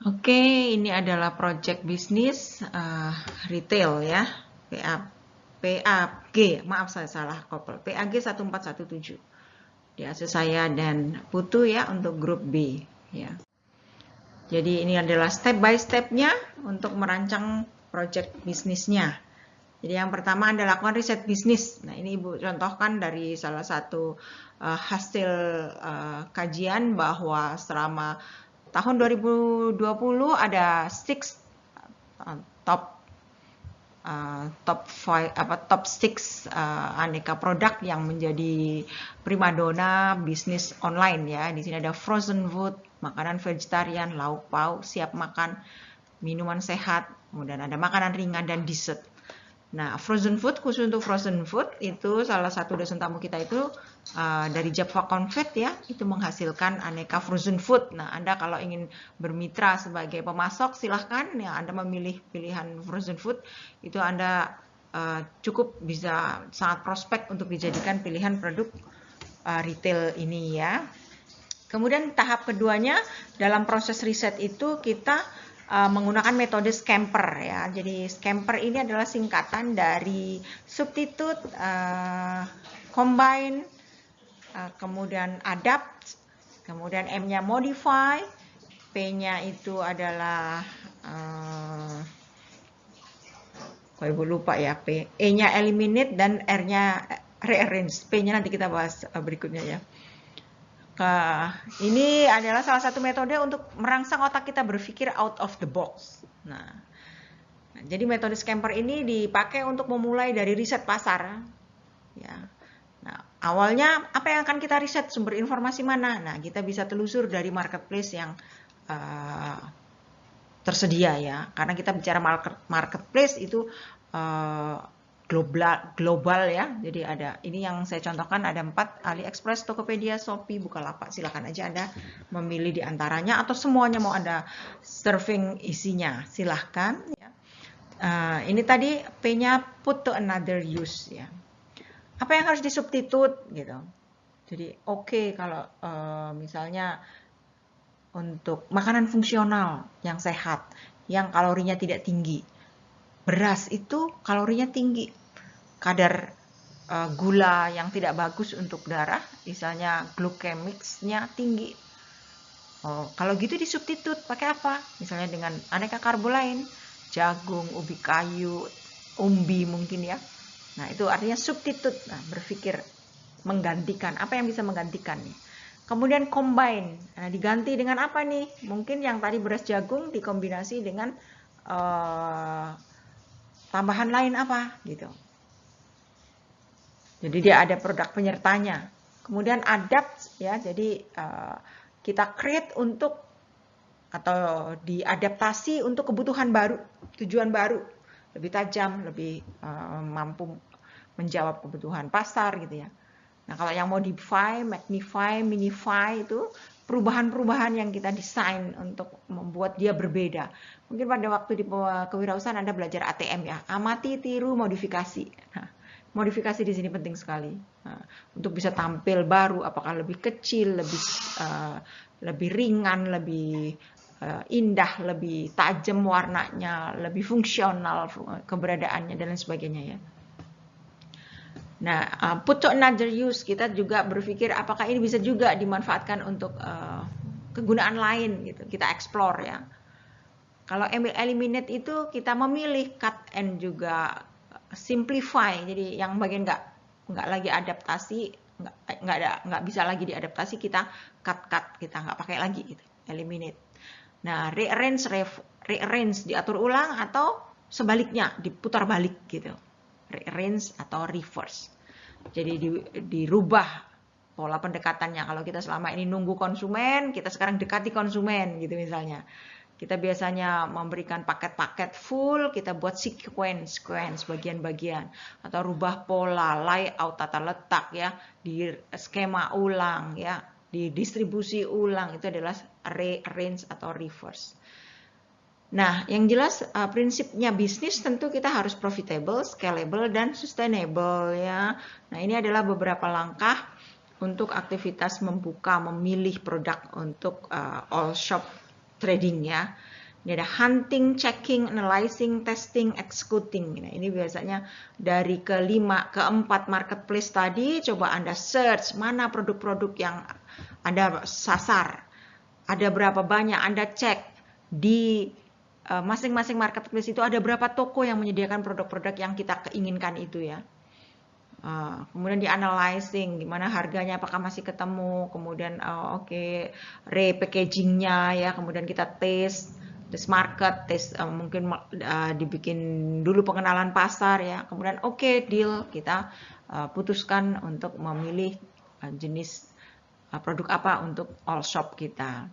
Oke, ini adalah project bisnis retail ya, PAG, maaf saya salah kopel, PAG 1417. Di asus saya dan Putu ya untuk grup B ya. Jadi ini adalah step by stepnya untuk merancang project bisnisnya. Jadi yang pertama Anda lakukan riset bisnis. Nah ini Ibu contohkan dari salah satu hasil kajian bahwa selama tahun 2020 ada 6 top top 6 aneka produk yang menjadi primadona bisnis online ya. Di sini ada frozen food, makanan vegetarian, lauk pauk, siap makan, minuman sehat, kemudian ada makanan ringan dan dessert. Nah, frozen food, khusus untuk frozen food, itu salah satu dosen tamu kita itu dari Java Confit ya, itu menghasilkan aneka frozen food. Nah, Anda kalau ingin bermitra sebagai pemasok, silahkan ya Anda memilih pilihan frozen food, itu Anda cukup bisa sangat prospek untuk dijadikan pilihan produk retail ini ya. Kemudian tahap keduanya dalam proses riset itu kita menggunakan metode Scamper ya. Jadi Scamper ini adalah singkatan dari substitute, combine, kemudian adapt, kemudian M-nya modify, P-nya itu adalah kok Ibu lupa ya, P. E-nya eliminate dan R-nya rearrange. P-nya nanti kita bahas berikutnya ya. Ini adalah salah satu metode untuk merangsang otak kita berpikir out of the box. Nah, jadi metode Scamper ini dipakai untuk memulai dari riset pasar. Ya. Nah, awalnya apa yang akan kita riset? Sumber informasi mana? Nah, kita bisa telusur dari marketplace yang tersedia ya. Karena kita bicara marketplace itu global ya. Jadi ada ini yang saya contohkan ada 4, AliExpress, Tokopedia, Shopee, Bukalapak. Silakan aja Anda memilih di antaranya atau semuanya mau Anda surfing isinya. Silahkan ya. Ini tadi P-nya put to another use ya. Apa yang harus disubstitut gitu. Jadi oke, kalau misalnya untuk makanan fungsional yang sehat, yang kalorinya tidak tinggi. Beras itu kalorinya tinggi. Kadar gula yang tidak bagus untuk darah, misalnya glucemicsnya tinggi. Kalau gitu disubstitut pakai apa? Misalnya dengan aneka karbo lain, jagung, ubi kayu, umbi mungkin ya. Nah itu artinya substitut. Nah, berpikir menggantikan, apa yang bisa menggantikan nih? Kemudian combine, nah, diganti dengan apa nih? Mungkin yang tadi beras jagung dikombinasi dengan tambahan lain apa gitu. Jadi dia ada produk penyertanya. Kemudian adapt ya, jadi kita create untuk atau diadaptasi untuk kebutuhan baru, tujuan baru, lebih tajam, lebih mampu menjawab kebutuhan pasar gitu ya. Nah, kalau yang modify, magnify, minify itu perubahan-perubahan yang kita desain untuk membuat dia berbeda. Mungkin pada waktu di kewirausahaan Anda belajar ATM ya, amati, tiru, modifikasi. Nah, modifikasi di sini penting sekali. Nah, untuk bisa tampil baru, apakah lebih kecil, lebih ringan, lebih indah, lebih tajam warnanya, lebih fungsional keberadaannya dan lain sebagainya ya. Nah, put to another use, kita juga berpikir apakah ini bisa juga dimanfaatkan untuk kegunaan lain gitu. Kita explore ya. Kalau eliminate itu kita memilih, cut and juga simplify. Jadi yang bagian nggak lagi adaptasi, nggak bisa lagi diadaptasi, kita cut kita nggak pakai lagi gitu. Eliminate. Nah, rearrange diatur ulang atau sebaliknya diputar balik gitu. Rearrange atau reverse. Jadi dirubah pola pendekatannya. Kalau kita selama ini nunggu konsumen, kita sekarang dekati konsumen gitu misalnya. Kita biasanya memberikan paket-paket full, kita buat sequence bagian-bagian atau rubah pola, layout, tata letak ya, di skema ulang ya, di distribusi ulang, itu adalah rearrange atau reverse. Nah, yang jelas prinsipnya bisnis tentu kita harus profitable, scalable, dan sustainable ya. Nah, ini adalah beberapa langkah untuk aktivitas membuka, memilih produk untuk all shop trading ya. Ini ada hunting, checking, analyzing, testing, executing. Nah, ini biasanya dari ke-5 ke 4 marketplace tadi, coba Anda search mana produk-produk yang Anda sasar. Ada berapa banyak, Anda cek di masing-masing marketplace itu ada berapa toko yang menyediakan produk-produk yang kita inginkan itu ya. Kemudian di analyzing gimana harganya, apakah masih ketemu, kemudian repackagingnya ya, kemudian kita tes market, mungkin dibikin dulu pengenalan pasar ya, kemudian deal, kita putuskan untuk memilih jenis produk apa untuk all shop kita.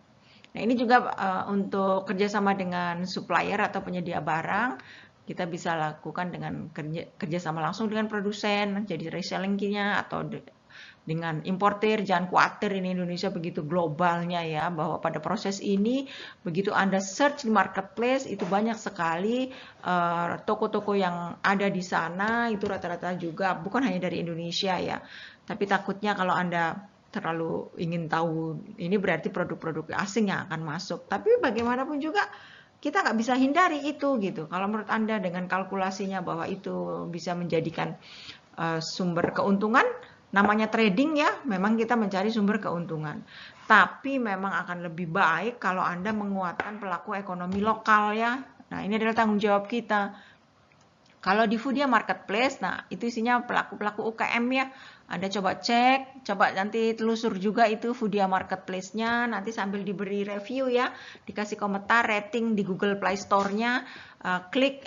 Nah, ini juga untuk kerjasama dengan supplier atau penyedia barang, kita bisa lakukan dengan kerjasama langsung dengan produsen, jadi reselling-nya atau dengan importer. Jangan khawatir, ini Indonesia begitu globalnya ya, bahwa pada proses ini begitu Anda search di marketplace itu banyak sekali toko-toko yang ada di sana, itu rata-rata juga bukan hanya dari Indonesia ya, tapi takutnya kalau Anda terlalu ingin tahu, ini berarti produk-produk asing yang akan masuk. Tapi bagaimanapun juga kita nggak bisa hindari itu gitu. Kalau menurut Anda dengan kalkulasinya bahwa itu bisa menjadikan sumber keuntungan, namanya trading ya, memang kita mencari sumber keuntungan. Tapi memang akan lebih baik kalau Anda menguatkan pelaku ekonomi lokal ya. Nah, ini adalah tanggung jawab kita. Kalau di Foodia Marketplace, nah itu isinya pelaku-pelaku UKM ya. Anda coba cek, coba nanti telusur juga itu Foodia Marketplace-nya, nanti sambil diberi review ya, dikasih komentar, rating di Google Play Store-nya, klik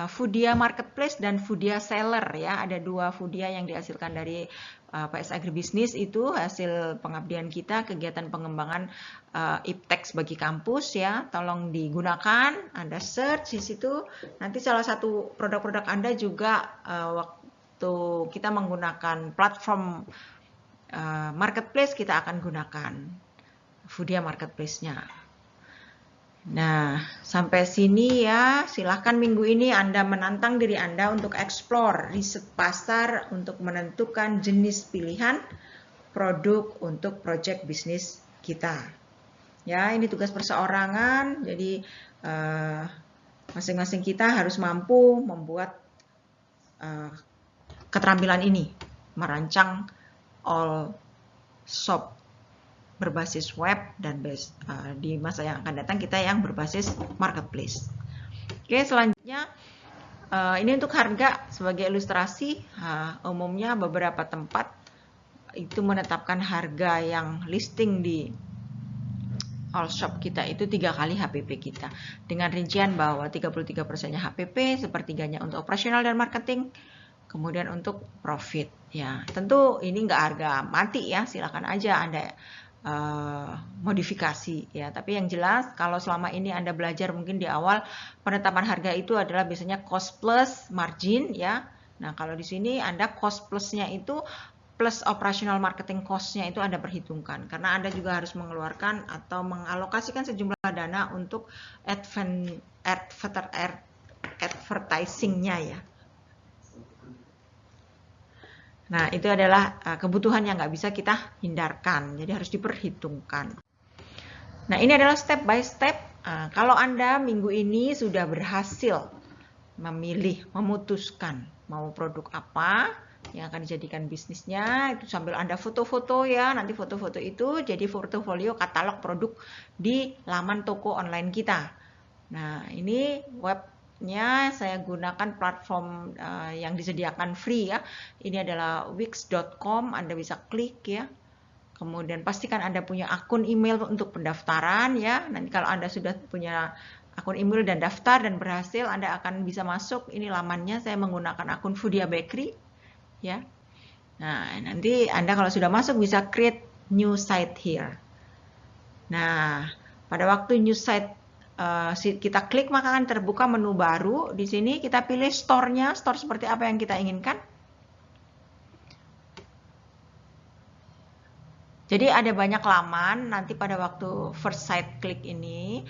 Foodia Marketplace dan Foodia Seller ya, ada 2 Foodia yang dihasilkan dari PS Agribisnis, itu hasil pengabdian kita, kegiatan pengembangan iptex bagi kampus ya, tolong digunakan, Anda search di situ, nanti salah satu produk-produk Anda juga waktu kita menggunakan platform marketplace, kita akan gunakan Foodia Marketplace-nya. Nah, sampai sini ya, silahkan minggu ini Anda menantang diri Anda untuk explore riset pasar untuk menentukan jenis pilihan produk untuk project bisnis kita. Ya, ini tugas perseorangan, jadi masing-masing kita harus mampu membuat keterampilan ini, merancang all shop berbasis web dan di masa yang akan datang kita yang berbasis marketplace. Oke, selanjutnya ini untuk harga sebagai ilustrasi. Umumnya beberapa tempat itu menetapkan harga yang listing di all shop kita itu 3 kali HPP kita, dengan rincian bahwa 33%-nya HPP, sepertiganya untuk operasional dan marketing, kemudian untuk profit ya. Tentu ini nggak harga mati ya, silakan aja Anda modifikasi ya, tapi yang jelas kalau selama ini Anda belajar mungkin di awal penetapan harga itu adalah biasanya cost plus margin ya. Nah, kalau di sini Anda cost plusnya itu plus operational marketing cost-nya itu Anda perhitungkan, karena Anda juga harus mengeluarkan atau mengalokasikan sejumlah dana untuk advertising-nya ya. Nah, itu adalah kebutuhan yang nggak bisa kita hindarkan, jadi harus diperhitungkan. Nah, ini adalah step by step. Kalau Anda minggu ini sudah berhasil memutuskan mau produk apa yang akan dijadikan bisnisnya, itu sambil Anda foto-foto ya, nanti foto-foto itu jadi portofolio katalog produk di laman toko online kita. Nah, ini webnya saya gunakan platform yang disediakan free ya. Ini adalah wix.com, Anda bisa klik ya. Kemudian pastikan Anda punya akun email untuk pendaftaran ya. Nanti kalau Anda sudah punya akun email dan daftar dan berhasil, Anda akan bisa masuk. Ini lamannya, saya menggunakan akun Foodia Bakery ya. Nah, nanti Anda kalau sudah masuk bisa create new site here. Nah, pada waktu new site kita klik, maka akan terbuka menu baru. Di sini kita pilih store-nya, store seperti apa yang kita inginkan. Jadi ada banyak laman, nanti pada waktu first site klik ini,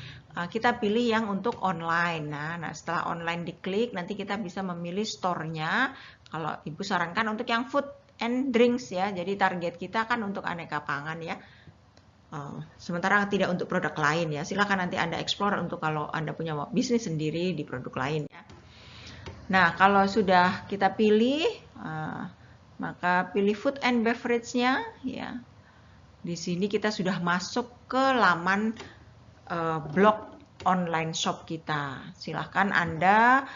kita pilih yang untuk online. Nah, setelah online diklik, nanti kita bisa memilih store-nya. Kalau Ibu sarankan untuk yang food and drinks ya, jadi target kita kan untuk aneka pangan ya. sementara tidak untuk produk lain ya. Silakan nanti Anda explore untuk kalau Anda punya bisnis sendiri di produk lain ya. Nah, kalau sudah kita pilih, maka pilih food and beverage-nya ya. Di sini kita sudah masuk ke laman blog online shop kita. Silahkan Anda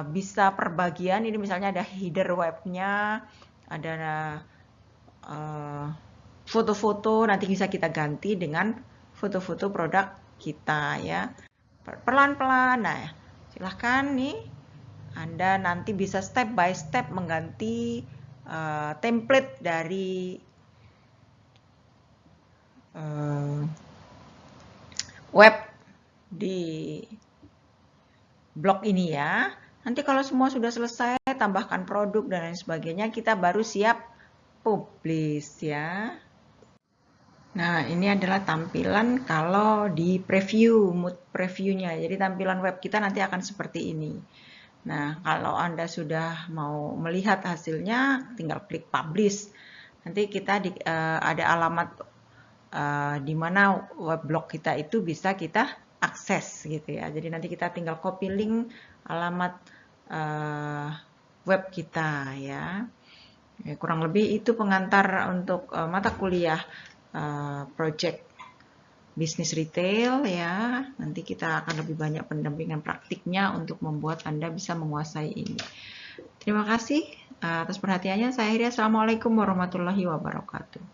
bisa perbagian, ini misalnya ada header webnya, ada foto-foto, nanti bisa kita ganti dengan foto-foto produk kita ya. Pelan-pelan, nah silahkan nih Anda nanti bisa step by step mengganti template dari web di blog ini ya. Nanti kalau semua sudah selesai, tambahkan produk dan lain sebagainya, kita baru siap publish ya. Nah, ini adalah tampilan kalau di preview, mood previewnya. Jadi tampilan web kita nanti akan seperti ini. Nah, kalau Anda sudah mau melihat hasilnya, tinggal klik publish. Nanti kita ada alamat di mana web blog kita itu bisa kita akses gitu ya. Jadi nanti kita tinggal copy link alamat web kita ya. Kurang lebih itu pengantar untuk mata kuliah project bisnis retail ya. Nanti kita akan lebih banyak pendampingan praktiknya untuk membuat Anda bisa menguasai ini. Terima kasih atas perhatiannya. Saya akhiri. Assalamualaikum warahmatullahi wabarakatuh.